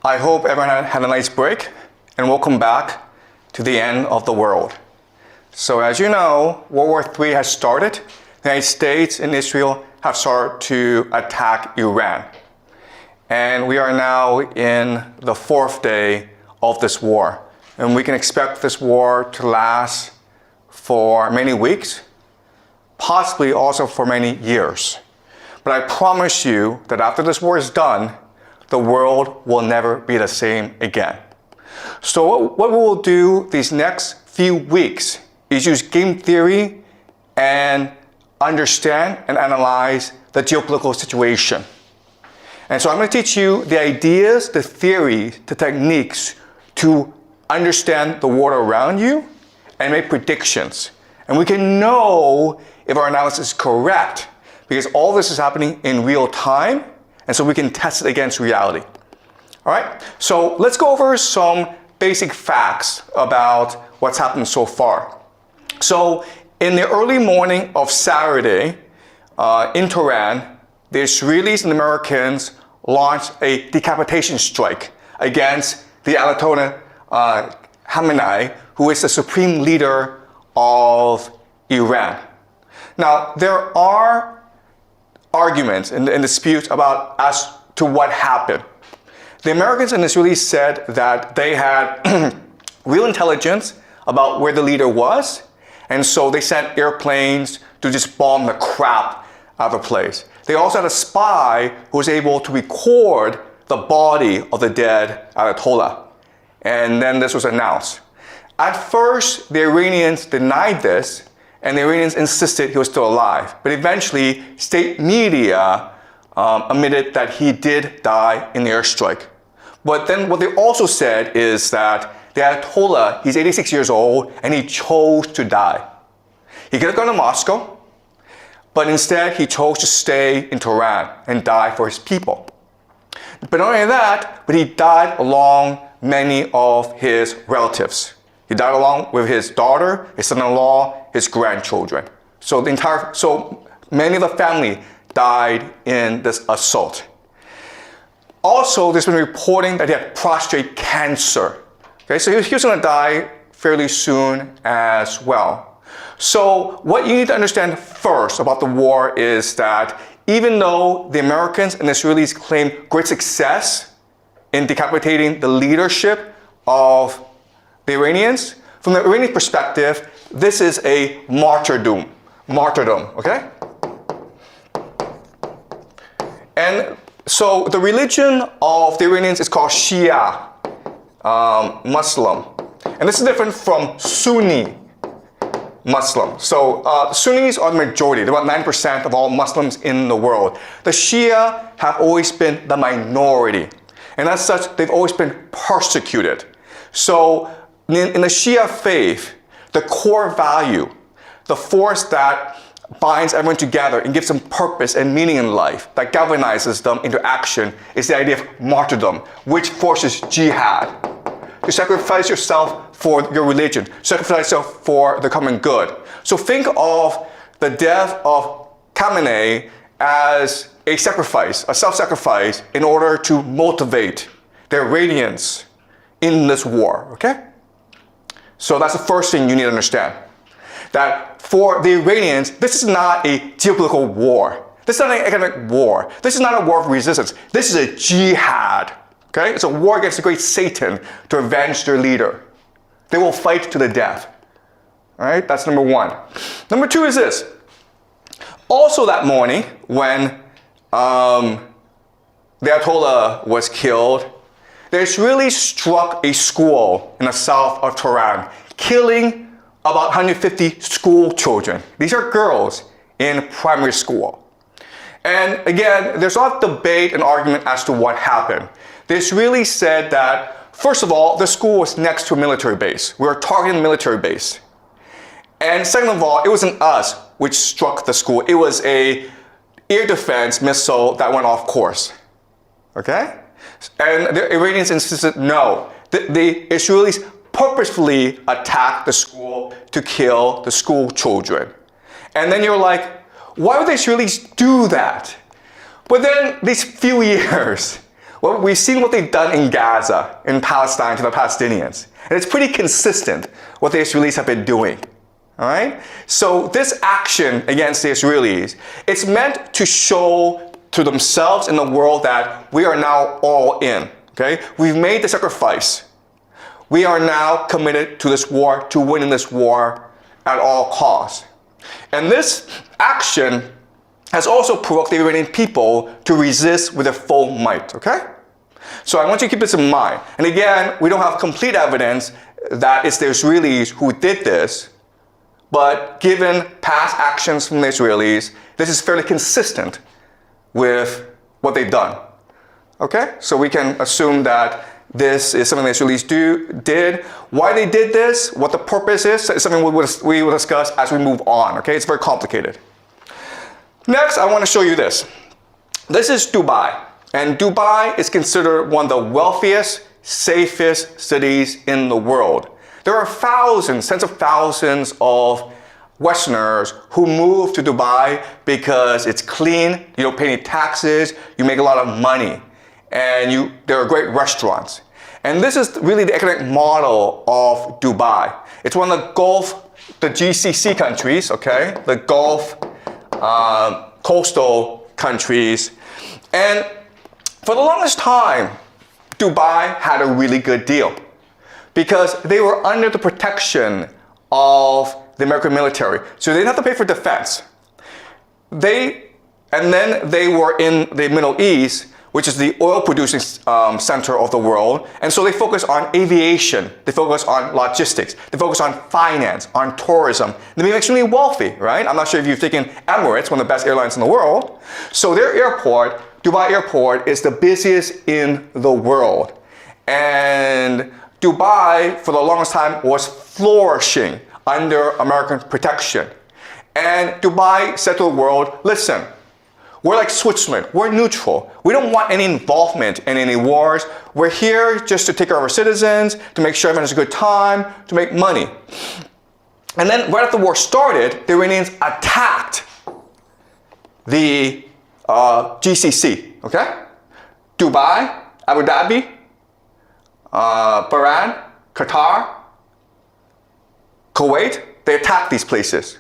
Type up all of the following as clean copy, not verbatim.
I hope everyone had a nice break, and welcome back to the end of the world. So as you know, World War III has started. The United States and Israel have started to attack Iran. And we are now in the fourth day of this war. And we can expect this war to last for many weeks, possibly also for many years. But I promise you that after this war is done, the world will never be the same again. So what we will do these next few weeks is use game theory and understand and analyze the geopolitical situation. And so I'm going to teach you the ideas, the theories, the techniques to understand the world around you and make predictions. And we can know if our analysis is correct because all this is happening in real time, and so we can test it against reality. All right, so let's go over some basic facts about what's happened so far. So in the early morning of Saturday in Tehran, the Israelis and Americans launched a decapitation strike against the Ayatollah Khamenei, who is the supreme leader of Iran. Now, there are arguments and disputes about as to what happened. The Americans and Israelis said that they had real intelligence about where the leader was, and so they sent airplanes to just bomb the crap out of the place. They also had a spy who was able to record the body of the dead Ayatollah, and then this was announced. At first, the Iranians denied this, and the Iranians insisted he was still alive. But eventually, state media admitted that he did die in the airstrike. But then what they also said is that the Ayatollah, he's 86 years old, and he chose to die. He could have gone to Moscow, but instead he chose to stay in Tehran and die for his people. But not only that, but he died along many of his relatives. He died along with his daughter, his son-in-law, his grandchildren. So many of the family died in this assault. Also, there's been reporting that he had prostate cancer. Okay, so he was going to die fairly soon as well. So what you need to understand first about the war is that even though the Americans and the Israelis claim great success in decapitating the leadership of the Iranians, from the Iranian perspective, this is a martyrdom, okay? And so the religion of the Iranians is called Shia Muslim. And this is different from Sunni Muslim. So Sunnis are the majority. They're about 9% of all Muslims in the world. The Shia have always been the minority. And as such, they've always been persecuted. So in the Shia faith, the core value, the force that binds everyone together and gives them purpose and meaning in life, that galvanizes them into action, is the idea of martyrdom, which forces jihad. To sacrifice yourself for your religion, sacrifice yourself for the common good. So think of the death of Khamenei as a sacrifice, a self-sacrifice, in order to motivate the Iranians in this war, okay? So that's the first thing you need to understand. That for the Iranians, this is not a geopolitical war. This is not an economic war. This is not a war of resistance. This is a jihad. Okay? It's a war against the great Satan to avenge their leader. They will fight to the death. All right? That's number one. Number two is this. Also that morning, when the Ayatollah was killed, the Israelis struck a school in the south of Tehran, killing about 150 school children. These are girls in primary school. And again, there's a lot of debate and argument as to what happened. The Israelis said that, first of all, the school was next to a military base. We were targeting a military base. And second of all, it wasn't us which struck the school. It was a air defense missile that went off course. Okay? And the Iranians insisted no. The Israelis purposefully attacked the school to kill the school children. And then you're like, why would the Israelis do that? But then these few years, Well, we've seen what they've done in Gaza, in Palestine, to the Palestinians. And it's pretty consistent what the Israelis have been doing. All right? So this action against the Israelis, it's meant to show to themselves and the world that we are now all in. Okay? We've made the sacrifice. We are now committed to this war, to winning this war at all costs. And this action has also provoked the Iranian people to resist with their full might, okay? So I want you to keep this in mind. And again, we don't have complete evidence that it's the Israelis who did this, but given past actions from the Israelis, this is fairly consistent with what they've done, okay? So we can assume that this is something the Israelis did. Why they did this, what the purpose is something we will discuss as we move on, okay? It's very complicated. Next, I want to show you this. This is Dubai. And Dubai is considered one of the wealthiest, safest cities in the world. There are thousands, tens of thousands of Westerners who move to Dubai because it's clean, you don't pay any taxes, you make a lot of money, and there are great restaurants. And this is really the economic model of Dubai. It's one of the GCC countries, okay? The Gulf coastal countries. And for the longest time, Dubai had a really good deal because they were under the protection of the American military. So they didn't have to pay for defense. And then they were in the Middle East, which is the oil producing center of the world. And so they focus on aviation, they focus on logistics, they focus on finance, on tourism. They became extremely wealthy, right? I'm not sure if you've taken Emirates, one of the best airlines in the world. So their airport, Dubai Airport, is the busiest in the world. And Dubai, for the longest time, was flourishing under American protection. And Dubai said to the world, listen, we're like Switzerland. We're neutral. We don't want any involvement in any wars. We're here just to take care of our citizens, to make sure everyone has a good time, to make money. And then right after the war started, the Iranians attacked the GCC, okay? Dubai, Abu Dhabi, Bahrain, Qatar, Kuwait, they attacked these places.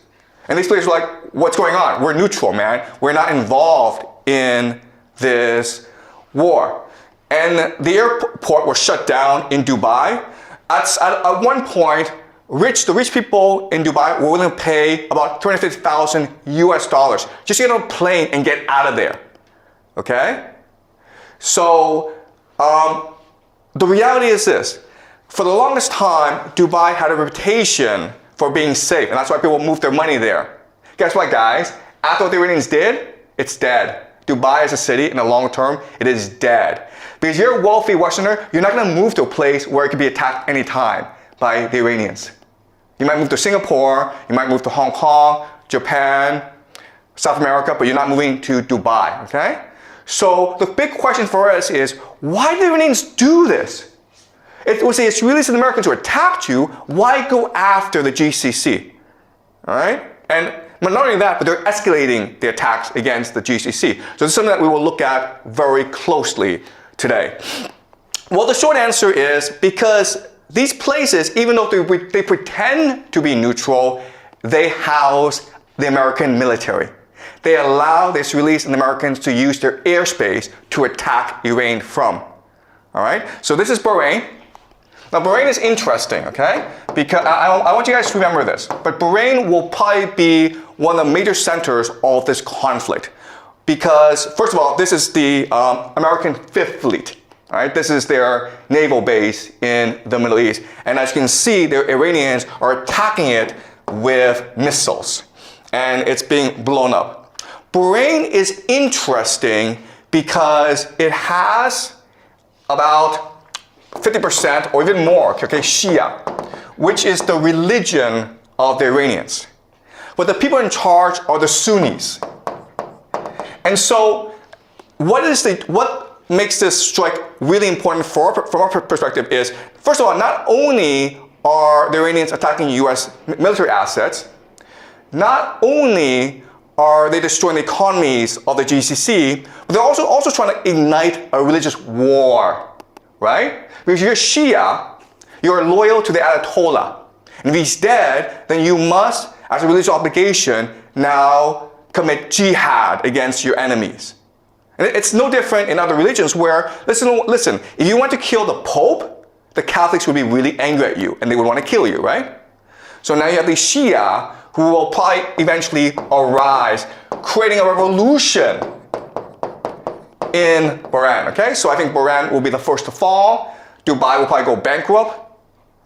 And these places were like, what's going on? We're neutral, man. We're not involved in this war. And the airport was shut down in Dubai. At one point, the rich people in Dubai were willing to pay about $250,000 US just to get on a plane and get out of there. Okay? So the reality is this. For the longest time, Dubai had a reputation for being safe, and that's why people moved their money there. Guess what, guys? After what the Iranians did, it's dead. Dubai as a city, in the long term, it is dead. Because you're a wealthy Westerner, you're not going to move to a place where it could be attacked anytime by the Iranians. You might move to Singapore, you might move to Hong Kong, Japan, South America, but you're not moving to Dubai, okay? So the big question for us is, why did the Iranians do this? It was the Israelis and the Americans who attacked you. Why go after the GCC? All right? And not only that, but they're escalating the attacks against the GCC. So this is something that we will look at very closely today. Well, the short answer is because these places, even though they pretend to be neutral, they house the American military. They allow the Israelis and the Americans to use their airspace to attack Iran from. All right? So this is Bahrain. Now, Bahrain is interesting, okay? Because I want you guys to remember this. But Bahrain will probably be one of the major centers of this conflict. Because, first of all, this is the American Fifth Fleet. All right? This is their naval base in the Middle East. And as you can see, the Iranians are attacking it with missiles. And it's being blown up. Bahrain is interesting because it has about 50% or even more, okay, Shia, which is the religion of the Iranians. But the people in charge are the Sunnis. And so what makes this strike really important from our perspective is, first of all, not only are the Iranians attacking US military assets, not only are they destroying the economies of the GCC, but they're also trying to ignite a religious war, right? Because you're Shia, you're loyal to the Ayatollah. And if he's dead, then you must, as a religious obligation, now commit jihad against your enemies. And it's no different in other religions where, listen, if you want to kill the Pope, the Catholics would be really angry at you and they would want to kill you, right? So now you have the Shia who will probably eventually arise, creating a revolution in Bahrain, okay? So I think Bahrain will be the first to fall. Dubai will probably go bankrupt,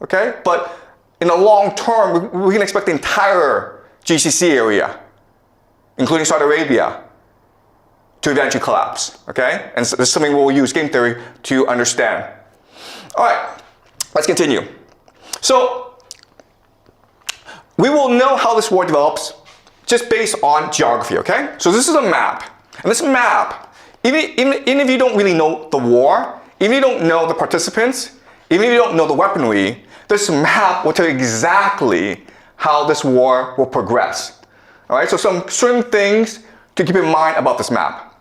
okay? But in the long term, we can expect the entire GCC area, including Saudi Arabia, to eventually collapse, okay? And so this is something we'll use game theory to understand. All right, let's continue. So we will know how this war develops just based on geography, okay? So this is a map. And this map, even if you don't really know the war, even if you don't know the participants, even if you don't know the weaponry, this map will tell you exactly how this war will progress. All right, so some certain things to keep in mind about this map.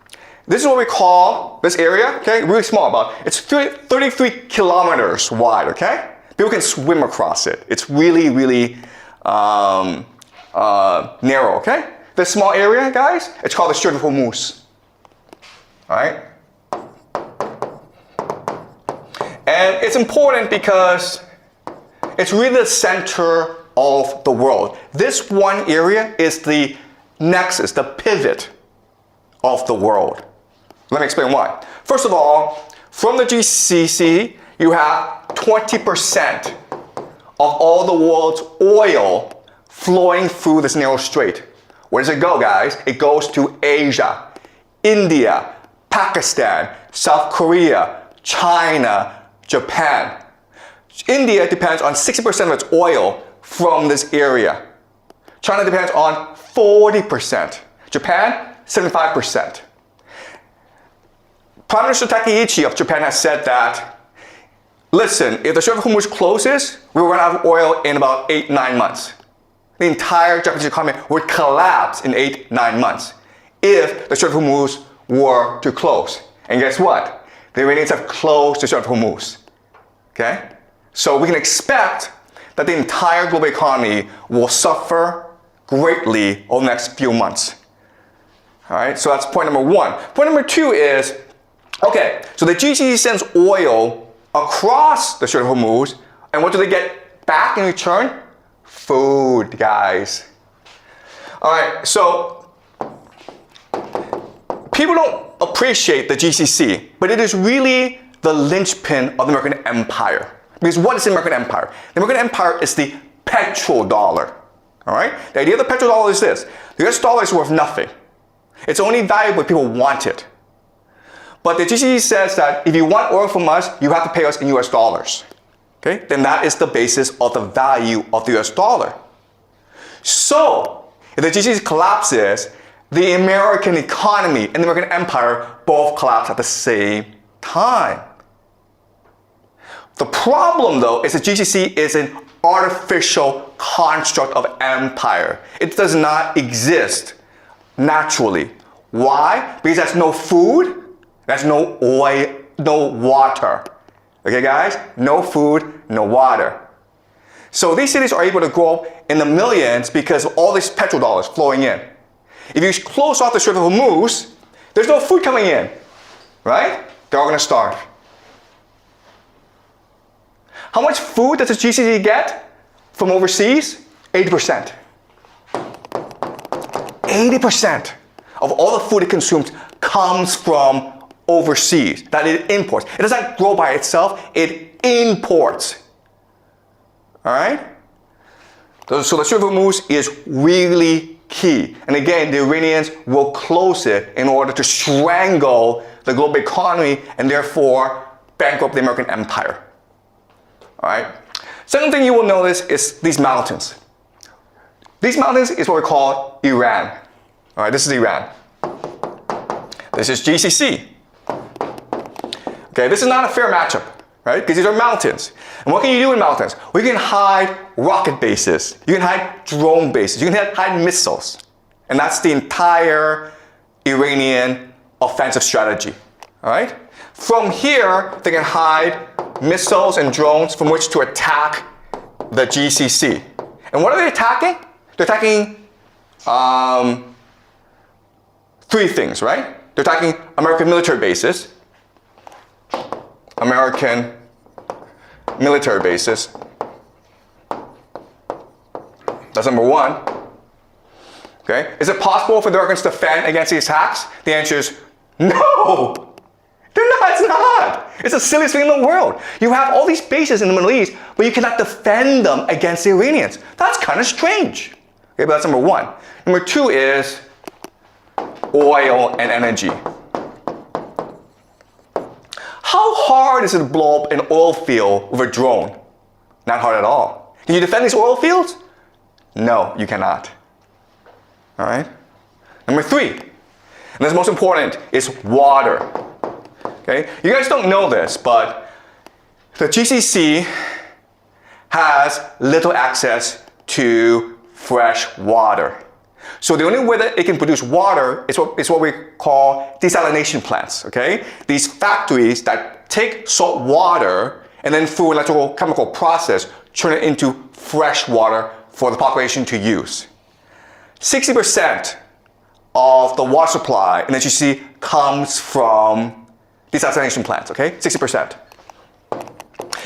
This is what we call this area, okay? Really small, it's 33 kilometers wide, okay? People can swim across it. It's really, really narrow, okay? This small area, guys, it's called the Strait of Hormuz. All right? And it's important because it's really the center of the world. This one area is the nexus, the pivot of the world. Let me explain why. First of all, from the GCC, you have 20% of all the world's oil flowing through this narrow strait. Where does it go, guys? It goes to Asia, India, Pakistan, South Korea, China, Japan. India depends on 60% of its oil from this area. China depends on 40%. Japan, 75%. Prime Minister Takaichi of Japan has said that, listen, if the Strait of Hormuz closes, we will run out of oil in about 8-9 months. The entire Japanese economy would collapse in 8-9 months if the Strait of Hormuz were to close. And guess what? The Iranians have closed the Strait of Hormuz. Okay? So we can expect that the entire global economy will suffer greatly over the next few months. All right, so that's point number one. Point number two is, okay, so the GCC sends oil across the Strait of Hormuz, and what do they get back in return? Food, guys. All right, so people don't appreciate the GCC, but it is really the linchpin of the American empire. Because what is the American empire? The American empire is the petrodollar. All right? The idea of the petrodollar is this. The US dollar is worth nothing. It's only valuable if people want it. But the GCC says that if you want oil from us, you have to pay us in US dollars. Okay? Then that is the basis of the value of the US dollar. So, if the GCC collapses, the American economy and the American empire both collapse at the same time. The problem, though, is that GCC is an artificial construct of empire. It does not exist naturally. Why? Because there's no food, there's no oil, no water. Okay, guys? No food, no water. So these cities are able to grow in the millions because of all these petrodollars flowing in. If you close off the Strait of Hormuz, there's no food coming in, right? They're all going to starve. How much food does the GCC get from overseas? 80%. 80% of all the food it consumes comes from overseas, that it imports. It doesn't grow by itself, it imports. All right? So the Strait of Hormuz is really key. And again, the Iranians will close it in order to strangle the global economy and therefore bankrupt the American empire. All right. Second thing you will notice is these mountains. These mountains is what we call Iran. All right, this is Iran. This is GCC. Okay, this is not a fair matchup, right? Because these are mountains. And what can you do in mountains? Well, you can hide rocket bases. You can hide drone bases. You can hide missiles. And that's the entire Iranian offensive strategy. All right? From here, they can hide missiles and drones from which to attack the GCC. And what are they attacking? They're attacking three things, right? They're attacking American military bases. American military bases. That's number one. Okay? Is it possible for the Americans to defend against these attacks? The answer is no. They're not, it's not. It's the silliest thing in the world. You have all these bases in the Middle East, but you cannot defend them against the Iranians. That's kind of strange. Okay, but that's number one. Number two is oil and energy. How hard is it to blow up an oil field with a drone? Not hard at all. Can you defend these oil fields? No, you cannot. All right? Number three, and this is most important, is water. Okay? You guys don't know this, but the GCC has little access to fresh water. So the only way that it can produce water is what we call desalination plants, okay? These factories that take salt water and then through an electrochemical process turn it into fresh water for the population to use. 60% of the water supply in the GCC comes from desalination plants, okay? 60%.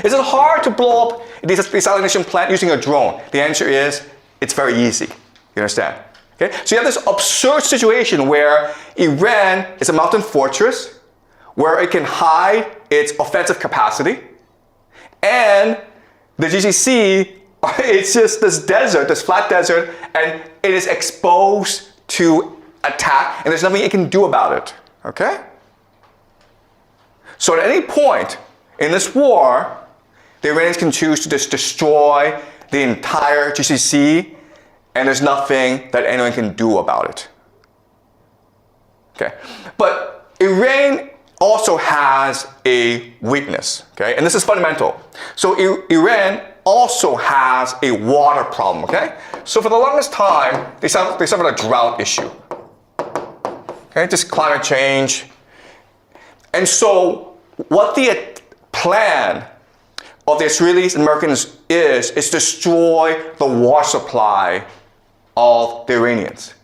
Is it hard to blow up a desalination plant using a drone? The answer is, it's very easy. You understand? Okay? So you have this absurd situation where Iran is a mountain fortress where it can hide its offensive capacity, and the GCC, it's just this desert, this flat desert, and it is exposed to attack, and there's nothing it can do about it. Okay? So at any point in this war, the Iranians can choose to just destroy the entire GCC, and there's nothing that anyone can do about it. Okay? But Iran also has a weakness, okay? And this is fundamental. So Iran also has a water problem, okay? So for the longest time, they suffered a drought issue. Okay, just climate change. And so what the plan of the Israelis and Americans is destroy the water supply of the Iranians.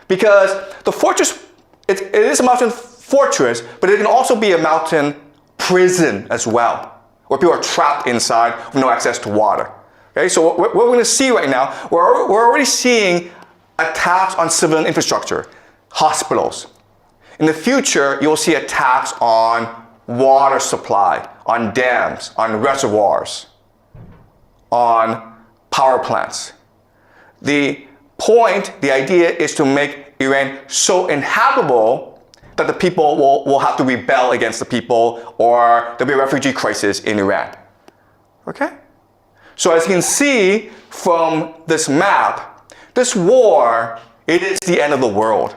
Because the fortress, it is a mountain fortress, but it can also be a mountain prison as well, where people are trapped inside with no access to water. Okay, so what we're going to see right now, we're already seeing attacks on civilian infrastructure, hospitals. In the future, you'll see attacks on water supply, on dams, on reservoirs, on power plants. The idea is to make Iran so inhabitable that the people will have to rebel against the people, or there'll be a refugee crisis in Iran. Okay? So as you can see from this map, this war, it is the end of the world.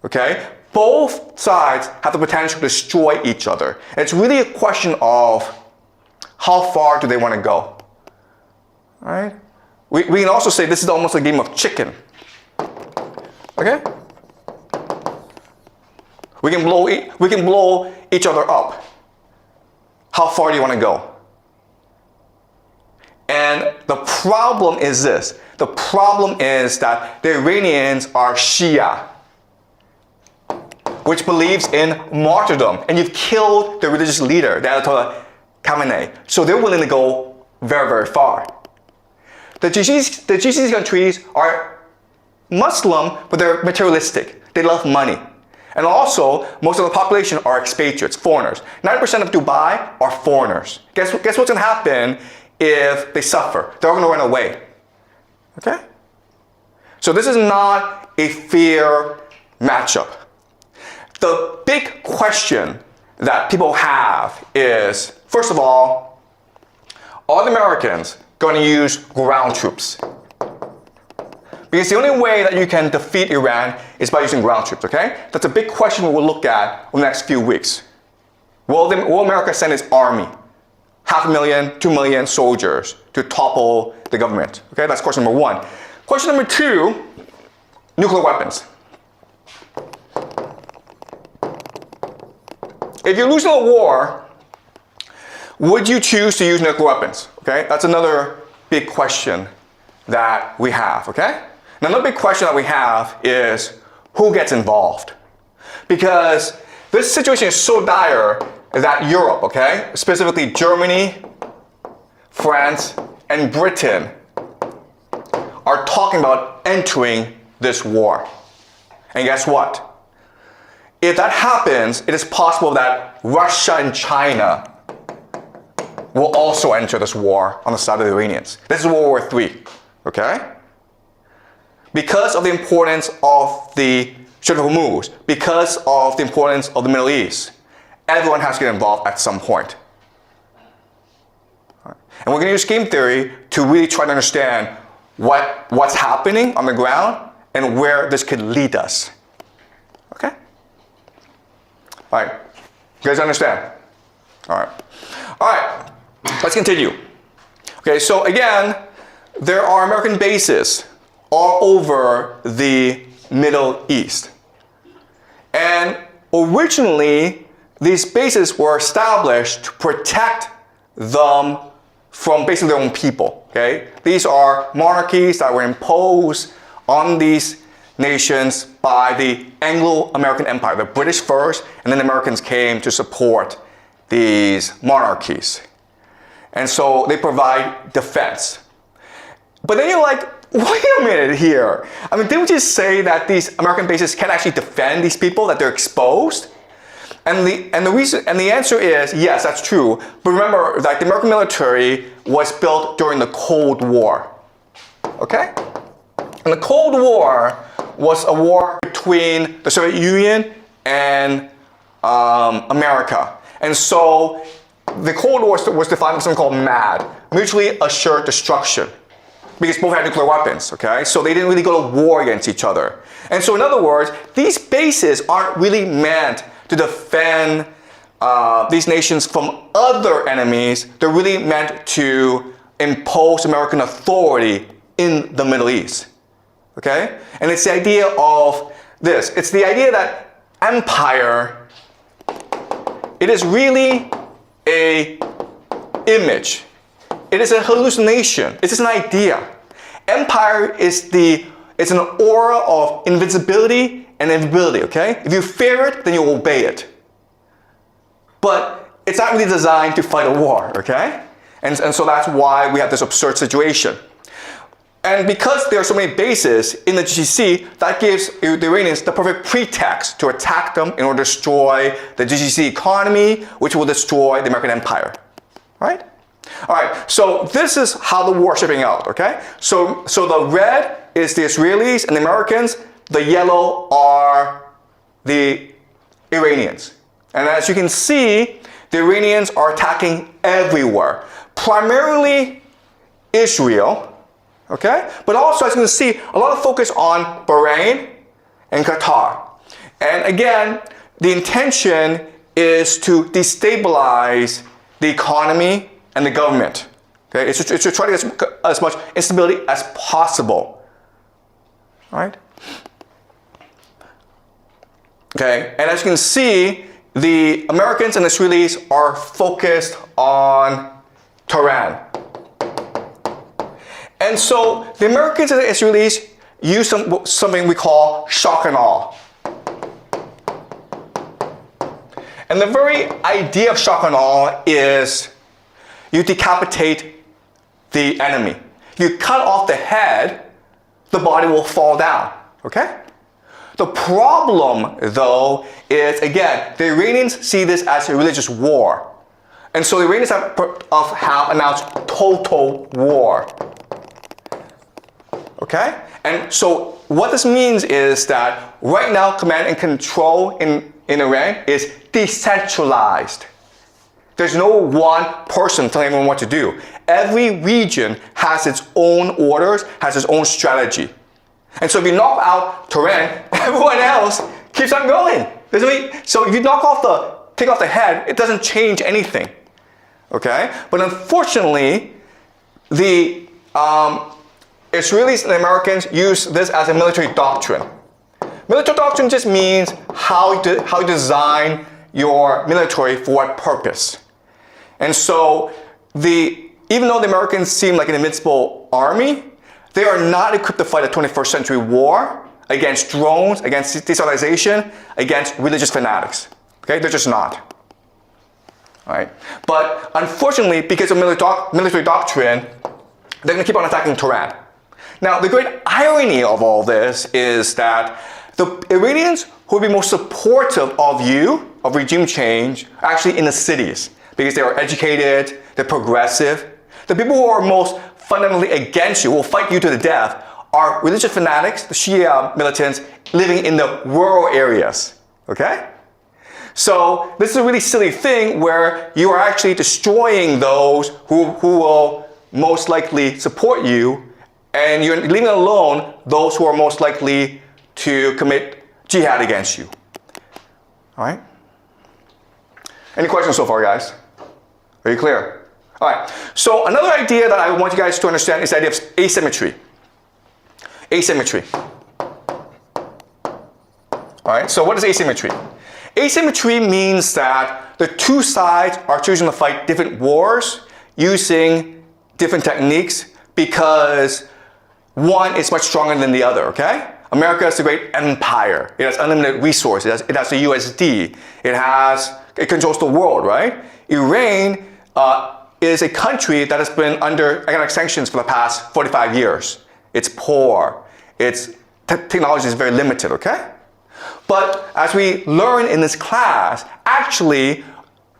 Okay? Both sides have the potential to destroy each other. And it's really a question of how far do they want to go. All right? We can also say this is almost a game of chicken. Okay? We can blow each other up. How far do you want to go? And the problem is this. The problem is that the Iranians are Shia, which believes in martyrdom. And you've killed the religious leader, the Ayatollah Khamenei. So they're willing to go very, very far. The GCC countries are Muslim, but they're materialistic. They love money. And also, most of the population are expatriates, foreigners. 90% of Dubai are foreigners. Guess what's going to happen if they suffer? They're all going to run away. Okay? So this is not a fair matchup. The big question that people have is, first of all, are the Americans going to use ground troops? Because the only way that you can defeat Iran is by using ground troops, okay? That's a big question we'll look at over the next few weeks. Will America send its army, 500,000, 2 million soldiers to topple the government? Okay, that's question number one. Question number two nuclear weapons. If you're losing a war, would you choose to use nuclear weapons? Okay, that's another big question that we have, okay? Now, another big question that we have is who gets involved? Because this situation is so dire that Europe, okay, specifically Germany, France, and Britain are talking about entering this war. And guess what? If that happens, it is possible that Russia and China will also enter this war on the side of the Iranians. This is World War III, okay? Because of the importance of the Strait of Hormuz, because of the importance of the Middle East, everyone has to get involved at some point. And we're going to use game theory to really try to understand what's happening on the ground and where this could lead us. Okay? All right. You guys understand? All right. All right. Let's continue. Okay, so again, there are American bases all over the Middle East. And originally, these bases were established to protect them from basically their own people. Okay? These are monarchies that were imposed on these nations by the Anglo-American Empire, the British first, and then the Americans came to support these monarchies. And so they provide defense. But then you're like, wait a minute here. I mean, didn't we just say that these American bases can't actually defend these people, that they're exposed? And the answer is yes, that's true. But remember that the American military was built during the Cold War. Okay? And the Cold War was a war between the Soviet Union and America. And so the Cold War was defined as something called MAD, mutually assured destruction, because both had nuclear weapons, okay? So they didn't really go to war against each other. And so in other words, these bases aren't really meant to defend these nations from other enemies. They're really meant to impose American authority in the Middle East, okay? And it's the idea of this. It's the idea that empire, it is really a image. It is a hallucination. It's just an idea. Empire is it's an aura of invincibility and invisibility, okay? If you fear it, then you obey it. But it's not really designed to fight a war, okay? And so that's why we have this absurd situation. And because there are so many bases in the GCC, that gives the Iranians the perfect pretext to attack them in order to destroy the GCC economy, which will destroy the American empire, right? All right, so this is how the war is shaping out, okay? So the red is the Israelis and the Americans. The yellow are the Iranians. And as you can see, the Iranians are attacking everywhere, primarily Israel, okay? But also, as you can see, a lot of focus on Bahrain and Qatar. And again, the intention is to destabilize the economy and the government. Okay? It's to try to get as much instability as possible. All right? Okay, and as you can see, the Americans and Israelis are focused on Tehran. And so the Americans and the Israelis use something we call shock and awe. And the very idea of shock and awe is you decapitate the enemy. You cut off the head, the body will fall down, okay? The problem, though, is, again, the Iranians see this as a religious war. And so the Iranians have announced total war. Okay? And so what this means is that right now, command and control in Iran is decentralized. There's no one person telling everyone what to do. Every region has its own orders, has its own strategy. And so if you knock out Tehran, everyone else keeps on going. So if you take off the head, it doesn't change anything. Okay? But unfortunately, the Israelis and Americans use this as a military doctrine. Military doctrine just means how you design your military for what purpose. And so even though the Americans seem like an invincible army, they are not equipped to fight a 21st century war against drones, against destabilization, against religious fanatics. Okay, they're just not. All right? But unfortunately, because of military doctrine, they're going to keep on attacking Tehran. Now, the great irony of all this is that the Iranians who would be most supportive of regime change, are actually in the cities because they are educated, they're progressive. The people who are most fundamentally against you, will fight you to the death, are religious fanatics, the Shia militants living in the rural areas. Okay? So this is a really silly thing where you are actually destroying those who will most likely support you, and you're leaving alone those who are most likely to commit jihad against you. All right? Any questions so far, guys? Are you clear? All right. So another idea that I want you guys to understand is the idea of asymmetry. Asymmetry. All right. So what is asymmetry? Asymmetry means that the two sides are choosing to fight different wars using different techniques because one is much stronger than the other, okay? America is a great empire. It has unlimited resources. It has the USD. It controls the world, right? Iran is a country that has been under economic sanctions for the past 45 years. It's poor. Its technology is very limited, okay? But as we learn in this class, actually,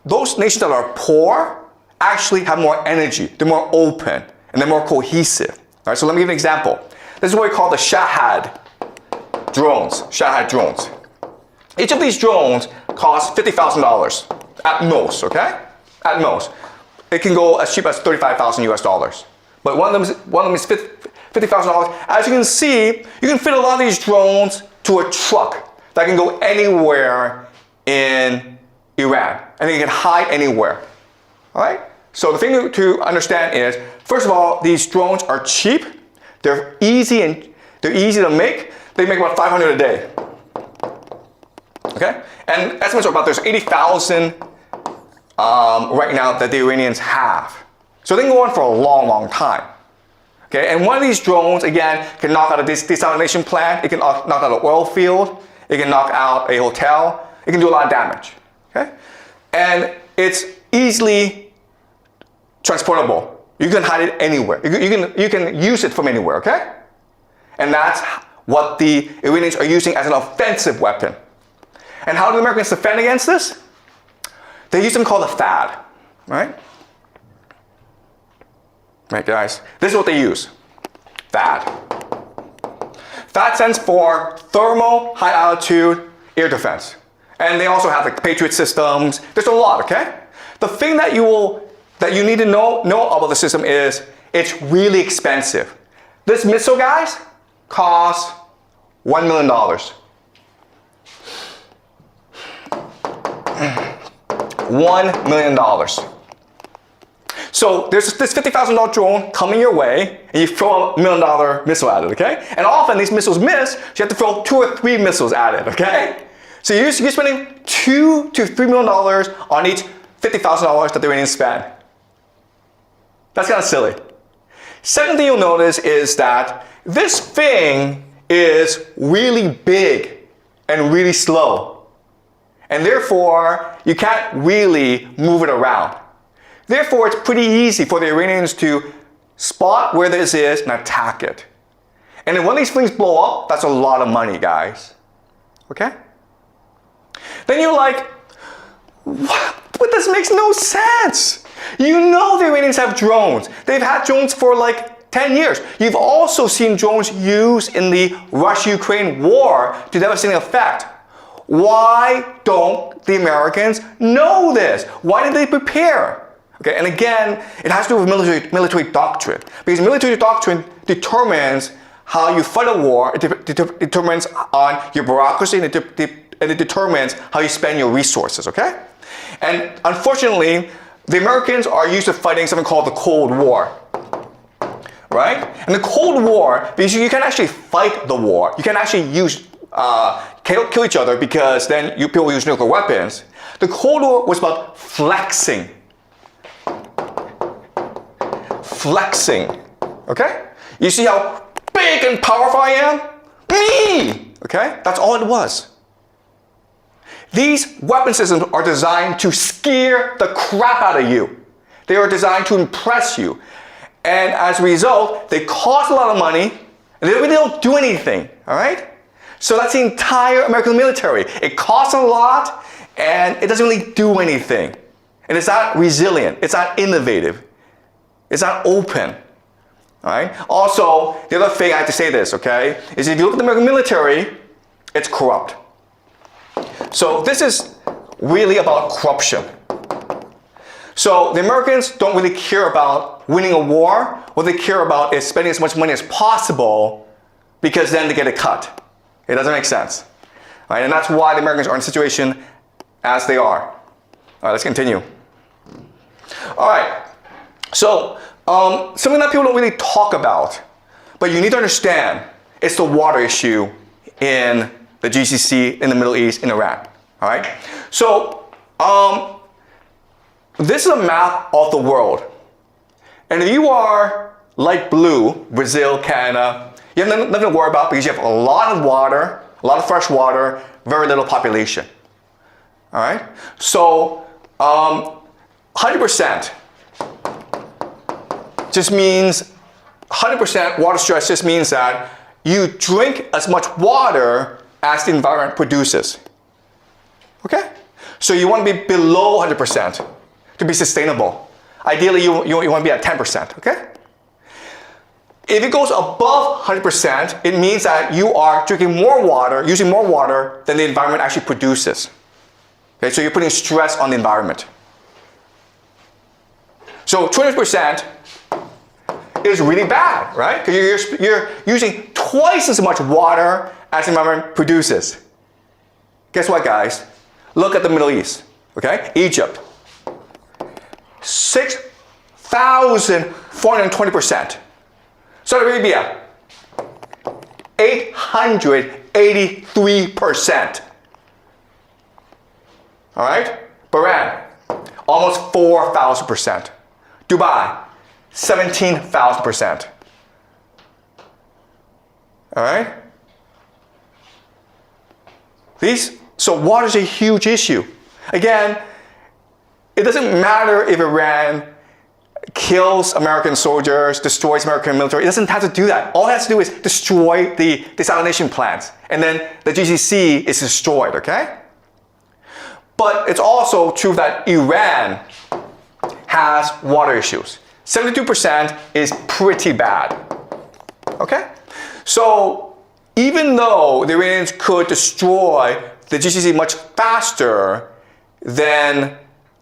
those nations that are poor actually have more energy. They're more open, and they're more cohesive. All right, so let me give an example. This is what we call the Shahad drones. Shahad drones. Each of these drones costs $50,000 at most, okay? At most. It can go as cheap as $35,000 US. But one of them is $50,000. As you can see, you can fit a lot of these drones to a truck that can go anywhere in Iran, and they can hide anywhere. All right? So the thing to understand is, first of all, these drones are cheap. They're easy to make. They make about 500 a day. Okay? And estimates are about there's 80,000 right now that the Iranians have. So they can go on for a long, long time. Okay? And one of these drones, again, can knock out a desalination plant. It can knock out an oil field. It can knock out a hotel. It can do a lot of damage. Okay? And it's easily transportable. You can hide it anywhere. You can use it from anywhere, okay? And that's what the Iranians are using as an offensive weapon. And how do the Americans defend against this? They use something called a THAAD, right? Right, guys? This is what they use. THAAD. THAAD stands for Thermal High Altitude Air Defense. And they also have like Patriot systems. There's a lot, okay? The thing that you need to know about the system is it's really expensive. This missile, guys, costs $1 million. $1 million. So there's this $50,000 drone coming your way, and you throw a $1 million missile at it, okay? And often these missiles miss, so you have to throw 2 or 3 missiles at it, okay? So you're spending $2 to $3 million on each $50,000 that the Iranians spend. That's kind of silly. Second thing you'll notice is that this thing is really big and really slow. And therefore, you can't really move it around. Therefore, it's pretty easy for the Iranians to spot where this is and attack it. And then when these things blow up, that's a lot of money, guys. Okay? Then you're like, what? But this makes no sense. You know the Iranians have drones. They've had drones for like 10 years. You've also seen drones used in the Russia-Ukraine war to devastating effect. Why don't the Americans know this? Why did they prepare? Okay, and again, it has to do with military doctrine. Because military doctrine determines how you fight a war, it determines on your bureaucracy, and it determines how you spend your resources, okay? And unfortunately, the Americans are used to fighting something called the Cold War. right? In the Cold War, because you can actually fight the war, you can actually use kill each other because then people use nuclear weapons. The Cold War was about flexing. Flexing, okay? You see how big and powerful I am? Me! Okay? That's all it was. These weapon systems are designed to scare the crap out of you. They are designed to impress you. And as a result, they cost a lot of money, and they really don't do anything, all right? So that's the entire American military. It costs a lot, and it doesn't really do anything. And it's not resilient. It's not innovative. It's not open. All right? Also, the other thing I have to say this, okay, is if you look at the American military, it's corrupt. So this is really about corruption. So the Americans don't really care about winning a war. What they care about is spending as much money as possible because then they get a cut. It doesn't make sense. All right? And that's why the Americans are in a situation as they are. All right, let's continue. All right. So something that people don't really talk about, but you need to understand, it's the water issue in the GCC, in the Middle East, in Iran. All right. So this is a map of the world, and if you are light blue, Brazil, Canada, you have nothing to worry about because you have a lot of water, a lot of fresh water, very little population. All right. So 100%. Just means 100% water stress just means that you drink as much water as the environment produces. Okay? So you want to be below 100% to be sustainable. Ideally, you want to be at 10%. Okay? If it goes above 100%, it means that you are drinking more water, using more water than the environment actually produces. Okay? So you're putting stress on the environment. So 20% is really bad, right? Because you're using twice as much water as the environment produces. Guess what, guys? Look at the Middle East, okay? Egypt. 6,420%. Saudi Arabia, 883%. All right? Bahrain, almost 4,000%. Dubai, 17,000%. All right? So water is a huge issue. Again, it doesn't matter if Iran kills American soldiers, destroys American military. It doesn't have to do that. All it has to do is destroy the desalination plants, and then the GCC is destroyed, okay? But it's also true that Iran has water issues. 72% is pretty bad, okay? So even though the Iranians could destroy the GCC much faster than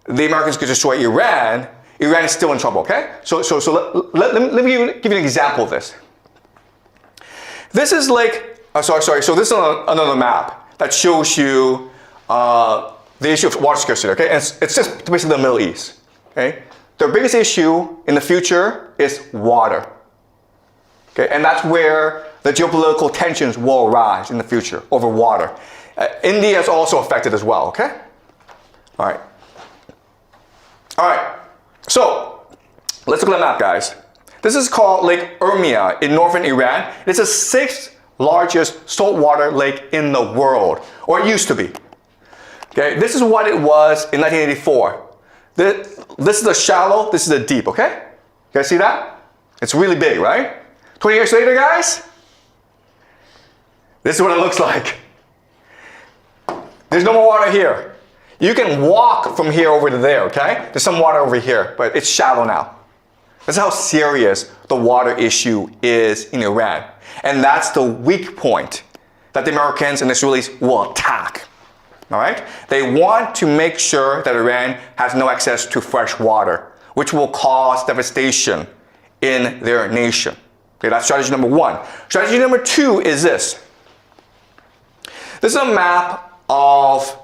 the Americans could destroy Iran, Iran is still in trouble, okay? So let me give you an example of this. This is like, so this is another map that shows you the issue of water scarcity, okay? And it's just basically the Middle East, okay? Their biggest issue in the future is water, okay? And that's where the geopolitical tensions will arise in the future over water. India is also affected as well, okay? All right. All right. So let's look at the map, guys. This is called Lake Urmia in northern Iran. It's the 6th largest saltwater lake in the world, or it used to be. Okay, this is what it was in 1984. This is the shallow, this is the deep, okay? You guys see that? It's really big, right? 20 years later, guys, this is what it looks like. There's no more water here. You can walk from here over to there, okay? There's some water over here, but it's shallow now. That's how serious the water issue is in Iran. And that's the weak point that the Americans and the Israelis will attack. All right? They want to make sure that Iran has no access to fresh water, which will cause devastation in their nation. Okay, that's strategy number one. Strategy number two is this. This is a map of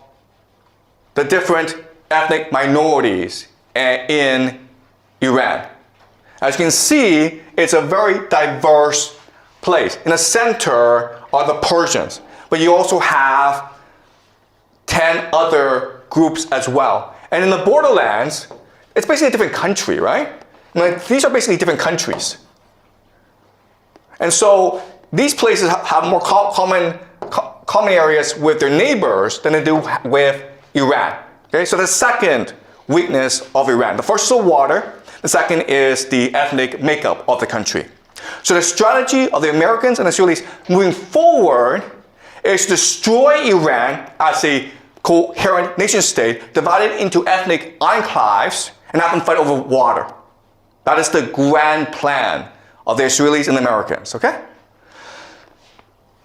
the different ethnic minorities in Iran. As you can see, it's a very diverse place. In the center are the Persians, but you also have 10 other groups as well. And in the borderlands, it's basically a different country, right? Like, these are basically different countries. And so these places have more common areas with their neighbors than they do with Iran. Okay, so the second weakness of Iran. The first is the water. The second is the ethnic makeup of the country. So the strategy of the Americans and the Israelis moving forward is to destroy Iran as a coherent nation state, divided into ethnic enclaves, and have them fight over water. That is the grand plan of the Israelis and the Americans, okay?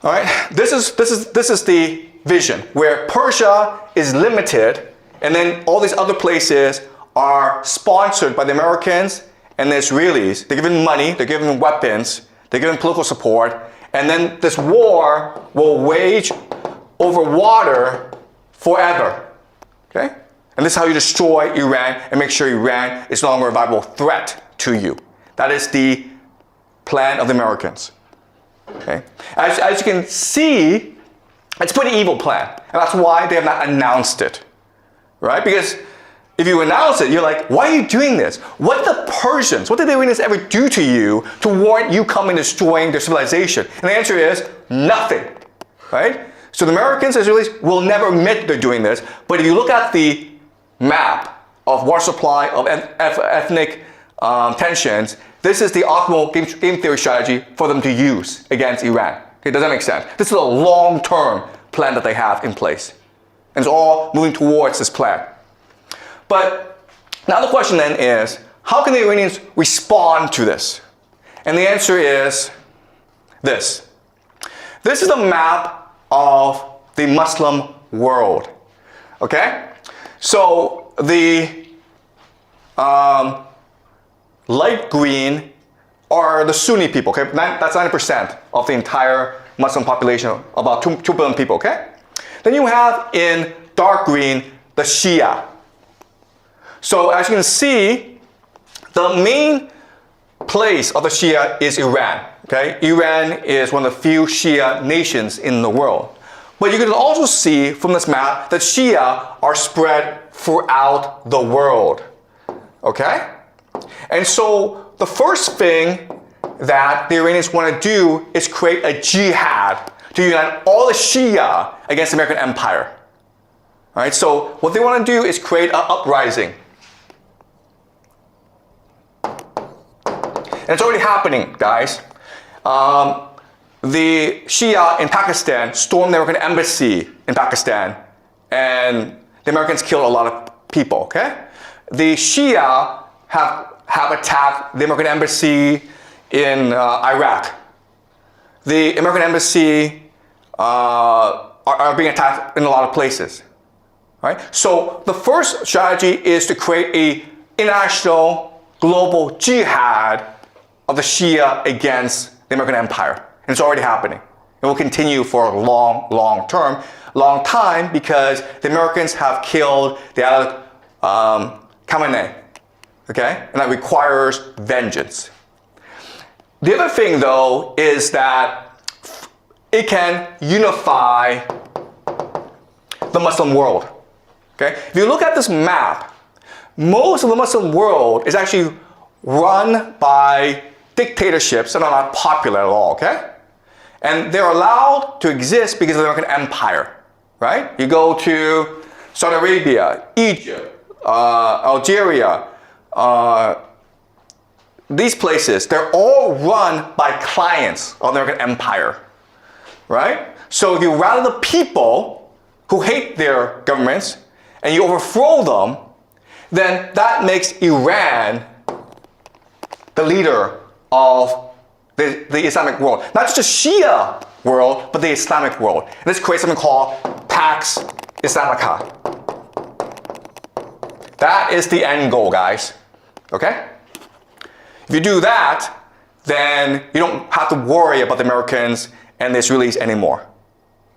All right, this is the vision where Persia is limited, and then all these other places are sponsored by the Americans and the Israelis. They're given money, they're given weapons, they're given political support, and then this war will wage over water forever, okay? And this is how you destroy Iran and make sure Iran is no longer a viable threat to you. That is the plan of the Americans, okay? As you can see, it's a pretty evil plan, and that's why they have not announced it, right? Because if you announce it, you're like, why are you doing this? What did the Persians, what did the Iranians ever do to you to warrant you coming and destroying their civilization? And the answer is nothing, right? So the Americans and Israelis will never admit they're doing this, but if you look at the map of water supply, of ethnic tensions, this is the optimal game theory strategy for them to use against Iran. Okay, does that make sense? This is a long-term plan that they have in place. And it's all moving towards this plan. But now the question then is, how can the Iranians respond to this? And the answer is this. This is a map of the Muslim world, okay? So the light green are the Sunni people, okay? That's 90% of the entire Muslim population, about 2 billion people, okay? Then you have in dark green the Shia. So as you can see, the main place of the Shia is Iran, okay? Iran is one of the few Shia nations in the world. But you can also see from this map that Shia are spread throughout the world, okay? And so the first thing that the Iranians want to do is create a jihad to unite all the Shia against the American empire. All right, so what they want to do is create an uprising. And it's already happening, guys. The Shia in Pakistan stormed the American embassy in Pakistan, and the Americans killed a lot of people, okay? The Shia have attacked the American embassy in Iraq. The American embassy are being attacked in a lot of places, right? So the first strategy is to create an international global jihad of the Shia against the American empire. And it's already happening. It will continue for a long time because the Americans have killed the Khamenei, okay? And that requires vengeance. The other thing, though, is that it can unify the Muslim world, okay? If you look at this map, most of the Muslim world is actually run by dictatorships that are not popular at all, okay? And they're allowed to exist because of the American empire, right? You go to Saudi Arabia, Egypt, Algeria, these places, they're all run by clients of the American empire, right? So if you rally the people who hate their governments and you overthrow them, then that makes Iran the leader of the Islamic world. Not just the Shia world, but the Islamic world. And this creates something called Pax Islamica. That is the end goal, guys. Okay? If you do that, then you don't have to worry about the Americans and the Israelis anymore.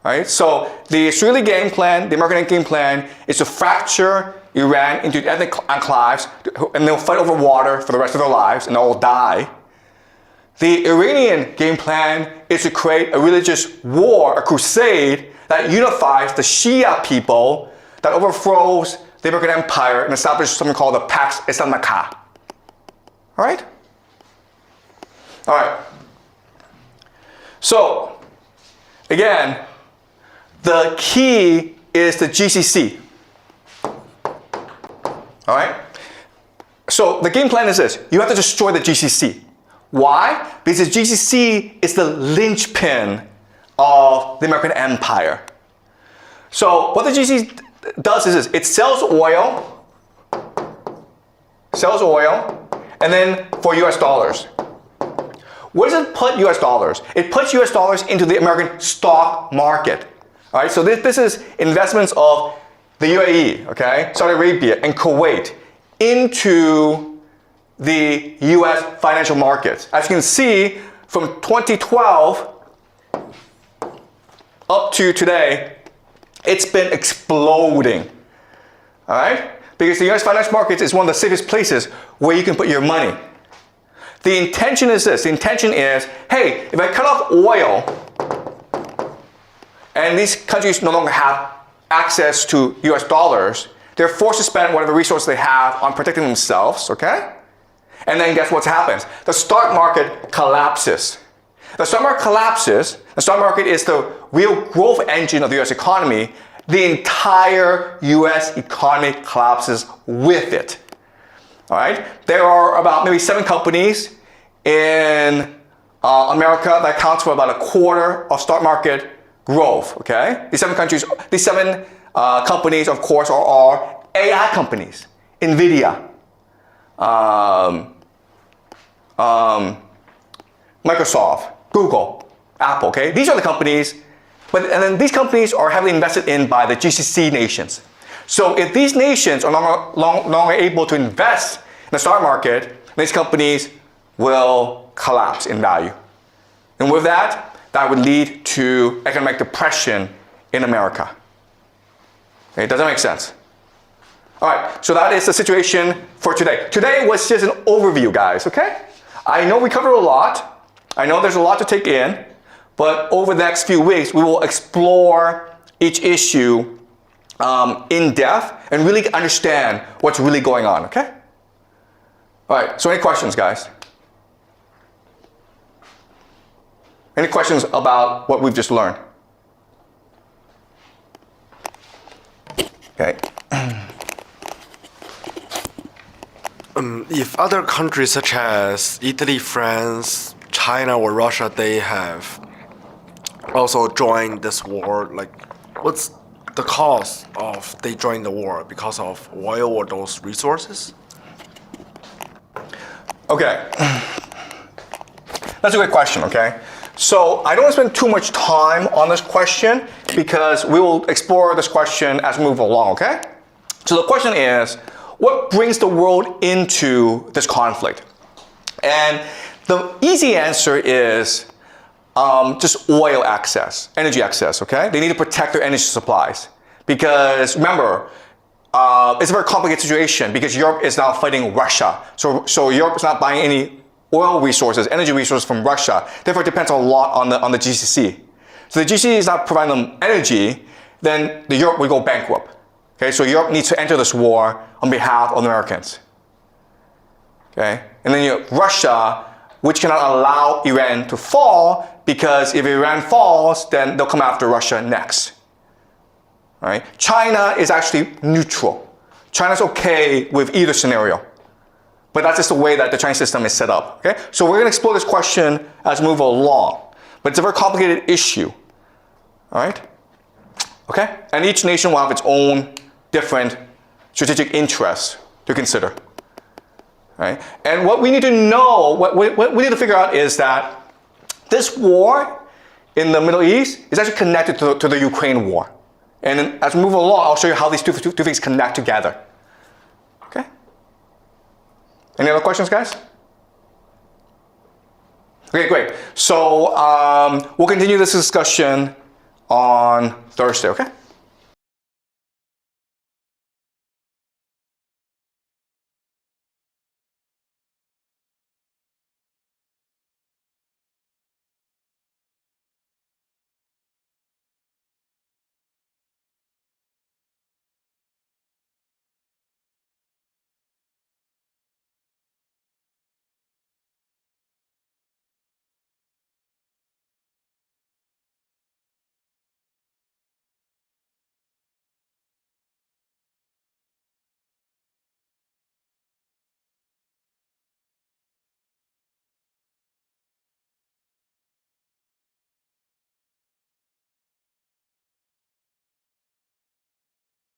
Right? So the Israeli game plan, the American game plan, is to fracture Iran into ethnic enclaves, and they'll fight over water for the rest of their lives, and they'll all die. The Iranian game plan is to create a religious war, a crusade, that unifies the Shia people, that overthrows the American empire and establishes something called the Pax Islamica. All right? All right. So, again, the key is the GCC. All right? So the game plan is this. You have to destroy the GCC. Why? Because the GCC is the linchpin of the American empire. So what the GCC does is this. It sells oil, and then for US dollars. Where does it put US dollars? It puts US dollars into the American stock market. All right, so this is investments of the UAE, okay, Saudi Arabia, and Kuwait into the US financial markets. As you can see, from 2012 up to today, it's been exploding. All right, because the US financial markets is one of the safest places where you can put your money. The intention is this. The intention is, hey, if I cut off oil, and these countries no longer have access to US dollars, they're forced to spend whatever resources they have on protecting themselves, okay? And then guess what happens? The stock market collapses. The stock market collapses. The stock market is the real growth engine of the US economy. The entire US economy collapses with it. All right? There are about maybe 7 companies in America that accounts for about a quarter of stock market growth, okay? These 7 companies, of course, are AI companies. NVIDIA, Microsoft, Google, Apple, okay? These are the companies, and then these companies are heavily invested in by the GCC nations. So if these nations are no longer able to invest in the stock market, these companies will collapse in value. And with that, that would lead to economic depression in America. Okay, does that make sense? All right, so that is the situation for today. Today was just an overview, guys, okay? I know we covered a lot. I know there's a lot to take in, but over the next few weeks, we will explore each issue in depth and really understand what's really going on, okay? All right, so any questions, guys? Any questions about what we've just learned? Okay. If other countries such as Italy, France, China, or Russia, they have also joined this war, like what's the cause of they joined the war? Because of oil or those resources? Okay. That's a great question, okay? So I don't want to spend too much time on this question because we will explore this question as we move along, okay? So the question is, what brings the world into this conflict? And the easy answer is just oil access, energy access, okay? They need to protect their energy supplies. Because remember, it's a very complicated situation because Europe is now fighting Russia. So Europe is not buying any oil resources, energy resources from Russia. Therefore, it depends a lot on the GCC. So the GCC is not providing them energy, then Europe will go bankrupt. Okay, so Europe needs to enter this war on behalf of the Americans. Okay, and then you have Russia, which cannot allow Iran to fall because if Iran falls, then they'll come after Russia next. All right, China is actually neutral. China's okay with either scenario. But that's just the way that the Chinese system is set up, okay? So we're gonna explore this question as we move along. But it's a very complicated issue, all right? Okay? And each nation will have its own different strategic interests to consider, right? And what we need to know, what we need to figure out is that this war in the Middle East is actually connected to the Ukraine war. And then as we move along, I'll show you how these two things connect together. Okay? Any other questions, guys? Okay, great. So we'll continue this discussion on Thursday, okay?